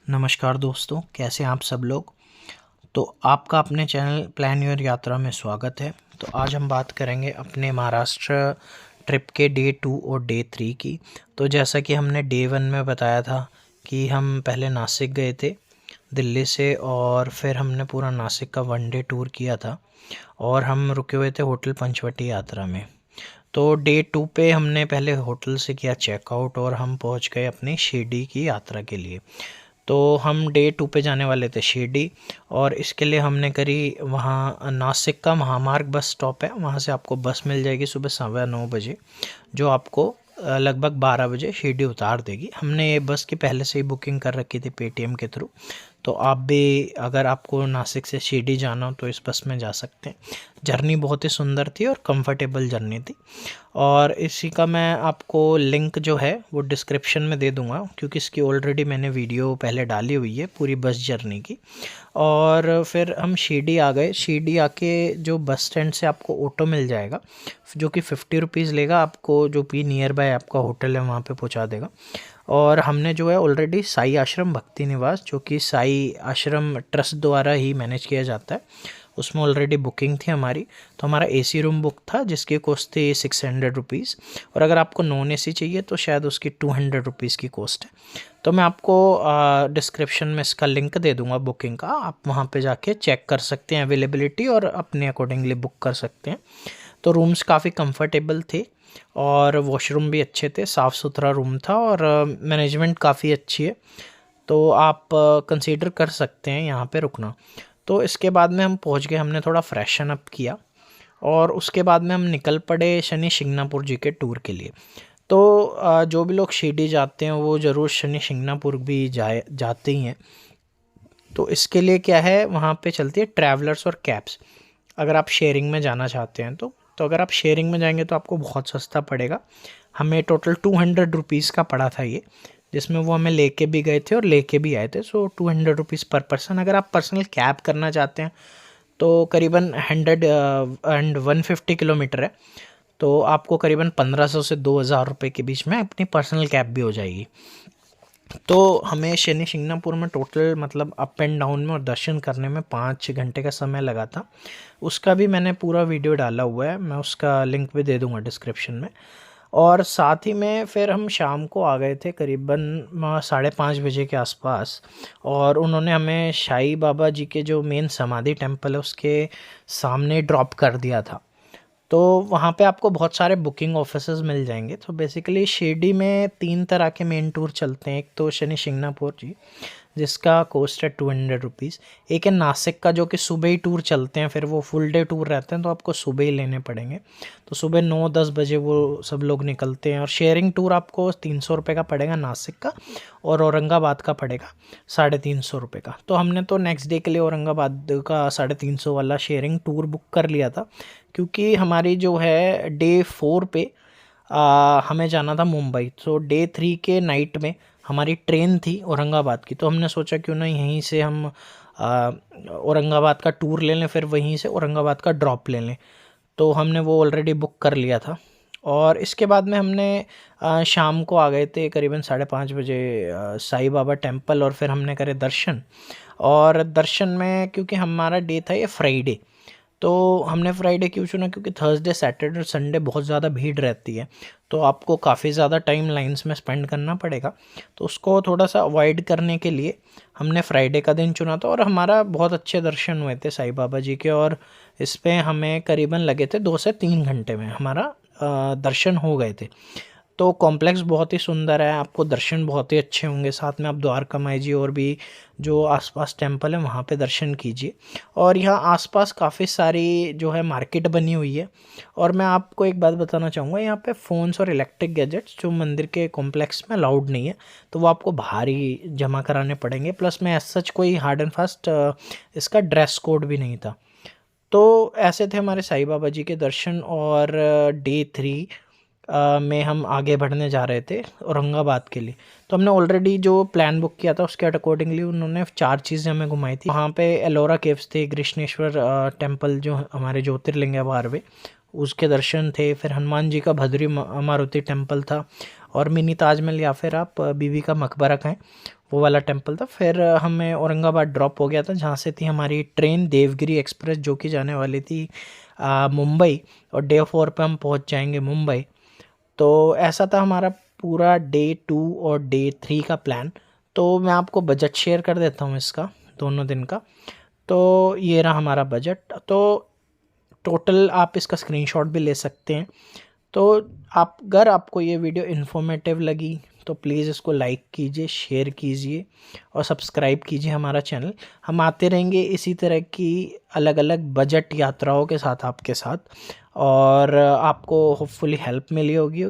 नमस्कार दोस्तों, कैसे हैं आप सब लोग। तो आपका अपने चैनल प्लान योर यात्रा में स्वागत है। तो आज हम बात करेंगे अपने महाराष्ट्र ट्रिप के डे 2 और डे 3 की। तो जैसा कि हमने डे 1 में बताया था कि हम पहले नासिक गए थे दिल्ली से, और फिर हमने पूरा नासिक का 1 डे टूर किया था और हम रुके हुए थे होटल पंचवटी यात्रा में। तो डे 2 पे हमने पहले होटल से किया चेकआउट और हम पहुंच गए अपनी शिरडी की यात्रा के लिए। तो हम डे 2 पे जाने वाले थे शिरडी, और इसके लिए हमने करी वहाँ नासिक का महामार्ग बस स्टॉप है, वहाँ से आपको बस मिल जाएगी सुबह 9:15 बजे, जो आपको लगभग 12 बजे शिरडी उतार देगी। हमने ये बस की पहले से ही बुकिंग कर रखी थी पेटीएम के थ्रू। तो आप भी, अगर आपको नासिक से शिरडी जाना हो तो इस बस में जा सकते हैं। जर्नी बहुत ही सुंदर थी और कंफर्टेबल जर्नी थी, और इसी का मैं आपको लिंक जो है वो डिस्क्रिप्शन में दे दूंगा, क्योंकि इसकी ऑलरेडी मैंने वीडियो पहले डाली हुई है पूरी बस जर्नी की। और फिर हम शिरडी आ गए। शिरडी आके जो बस स्टैंड से आपको ऑटो मिल जाएगा, जो कि 50 रुपीज़ लेगा आपको, जो भी नियर बाय आपका होटल है वहाँ पे पहुँचा देगा। और हमने जो है ऑलरेडी साई आश्रम भक्ति निवास, जो कि साई आश्रम ट्रस्ट द्वारा ही मैनेज किया जाता है, उसमें ऑलरेडी बुकिंग थी हमारी। तो हमारा एसी रूम बुक था जिसकी कॉस्ट थी 600 रुपीज़, और अगर आपको नॉन एसी चाहिए तो शायद उसकी 200 रुपीज़ की कॉस्ट है। तो मैं आपको डिस्क्रिप्शन में इसका लिंक दे दूंगा बुकिंग का, आप वहाँ पे जाके चेक कर सकते हैं अवेलेबिलिटी और अपने अकॉर्डिंगली बुक कर सकते हैं। तो रूम्स काफ़ी कंफर्टेबल थे और वॉशरूम भी अच्छे थे, साफ़ सुथरा रूम था, और मैनेजमेंट काफ़ी अच्छी है। तो आप कंसीडर कर सकते हैं यहाँ पे रुकना। तो इसके बाद में हम पहुँच गए, हमने थोड़ा फ्रेशन अप किया और उसके बाद में हम निकल पड़े शनि शिंगणापुर जी के टूर के लिए। तो जो भी लोग शिरडी जाते हैं वो ज़रूर शनि शिंगणापुर भी जाते ही हैं। तो इसके लिए क्या है, वहाँ पे चलती है ट्रैवलर्स और कैब्स, अगर आप शेयरिंग में जाना चाहते हैं तो अगर आप शेयरिंग में जाएंगे तो आपको बहुत सस्ता पड़ेगा। हमें टोटल 200 रुपीज़ का पड़ा था ये, जिसमें वो हमें लेके भी गए थे और लेके भी आए थे। सो 200 रुपीज़ पर पर्सन। अगर आप पर्सनल कैब करना चाहते हैं तो करीबन 150 किलोमीटर है, तो आपको करीबन 1500 से 2000 रुपये के बीच में अपनी पर्सनल कैब भी हो जाएगी। तो हमें शनि शिंगणापुर में टोटल मतलब अप एंड डाउन में और दर्शन करने में 5 घंटे का समय लगा था। उसका भी मैंने पूरा वीडियो डाला हुआ है, मैं उसका लिंक भी दे दूंगा डिस्क्रिप्शन में। और साथ ही में फिर हम शाम को आ गए थे करीबन 5:30 बजे के आसपास, और उन्होंने हमें साईं बाबा जी के जो मेन समाधि टेम्पल है उसके सामने ड्रॉप कर दिया था। तो वहाँ पे आपको बहुत सारे बुकिंग ऑफिसेज मिल जाएंगे। तो बेसिकली शिरडी में 3 तरह के मेन टूर चलते हैं। एक तो शनि शिंगणापुर जी, जिसका कॉस्ट है 200 रुपीज़। एक है नासिक का, जो कि सुबह ही टूर चलते हैं, फिर वो फुल डे टूर रहते हैं तो आपको सुबह ही लेने पड़ेंगे। तो सुबह 9-10 बजे वो सब लोग निकलते हैं। और शेयरिंग टूर आपको 300 रुपये का पड़ेगा नासिक का, और औरंगाबाद का पड़ेगा 350 रुपये का। तो हमने तो नेक्स्ट डे के लिए औरंगाबाद का 350 वाला शेयरिंग टूर बुक कर लिया था, क्योंकि हमारी जो है डे 4 पे हमें जाना था मुंबई। तो डे 3 के नाइट में हमारी ट्रेन थी औरंगाबाद की, तो हमने सोचा क्यों ना यहीं से हम औरंगाबाद का टूर ले लें, फिर वहीं से औरंगाबाद का ड्रॉप ले लें। तो हमने वो ऑलरेडी बुक कर लिया था। और इसके बाद में हमने शाम को आ गए थे करीबन 5:30 बजे साईं बाबा टेम्पल, और फिर हमने करे दर्शन। और दर्शन में क्योंकि हमारा डे था ये फ्राइडे, तो हमने फ्राइडे क्यों चुना, क्योंकि थर्सडे सैटरडे और संडे बहुत ज़्यादा भीड़ रहती है, तो आपको काफ़ी ज़्यादा टाइम लाइंस में स्पेंड करना पड़ेगा। तो उसको थोड़ा सा अवॉइड करने के लिए हमने फ्राइडे का दिन चुना था, और हमारा बहुत अच्छे दर्शन हुए थे साईं बाबा जी के। और इस पर हमें करीबन लगे थे 2 से 3 घंटे में हमारा दर्शन हो गए थे। तो कॉम्प्लेक्स बहुत ही सुंदर है, आपको दर्शन बहुत ही अच्छे होंगे। साथ में आप द्वारका माई जी और भी जो आसपास टेंपल है वहाँ पे दर्शन कीजिए। और यहाँ आसपास काफ़ी सारी जो है मार्केट बनी हुई है। और मैं आपको एक बात बताना चाहूँगा, यहाँ पे फ़ोन्स और इलेक्ट्रिक गैजेट्स जो मंदिर के कॉम्प्लेक्स में अलाउड नहीं है, तो वो आपको बाहर ही जमा कराने पड़ेंगे। प्लस में एज सच कोई हार्ड एंड फास्ट इसका ड्रेस कोड भी नहीं था। तो ऐसे थे हमारे साईं बाबा जी के दर्शन। और डे 3 में हम आगे बढ़ने जा रहे थे औरंगाबाद के लिए। तो हमने ऑलरेडी जो प्लान बुक किया था उसके अकॉर्डिंगली उन्होंने 4 चीज़ें हमें घुमाई थी। वहाँ पे एलोरा केव्स थे, कृष्णेश्वर टेम्पल जो हमारे ज्योतिर्लिंग है 12वें, उसके दर्शन थे। फिर हनुमान जी का भद्री मारुति टेम्पल था, और मिनी ताजमहल या फिर आप बीबी का मकबरा कहें वो वाला टेम्पल था। फिर हमें औरंगाबाद ड्रॉप हो गया था, जहाँ से थी हमारी ट्रेन देवगिरी एक्सप्रेस, जो कि जाने वाली थी मुंबई, और डे 4 पे हम पहुँच जाएंगे मुंबई। तो ऐसा था हमारा पूरा डे 2 और डे 3 का प्लान। तो मैं आपको बजट शेयर कर देता हूँ इसका, दोनों दिन का। तो ये रहा हमारा बजट। तो टोटल आप इसका स्क्रीनशॉट भी ले सकते हैं। तो आप, अगर आपको ये वीडियो इन्फॉर्मेटिव लगी तो प्लीज़ इसको लाइक कीजिए, शेयर कीजिए और सब्सक्राइब कीजिए हमारा चैनल। हम आते रहेंगे इसी तरह की अलग अलग बजट यात्राओं के साथ आपके साथ, और आपको होपफुली हेल्प मिली होगी।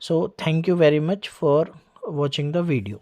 So thank you very much for watching the video.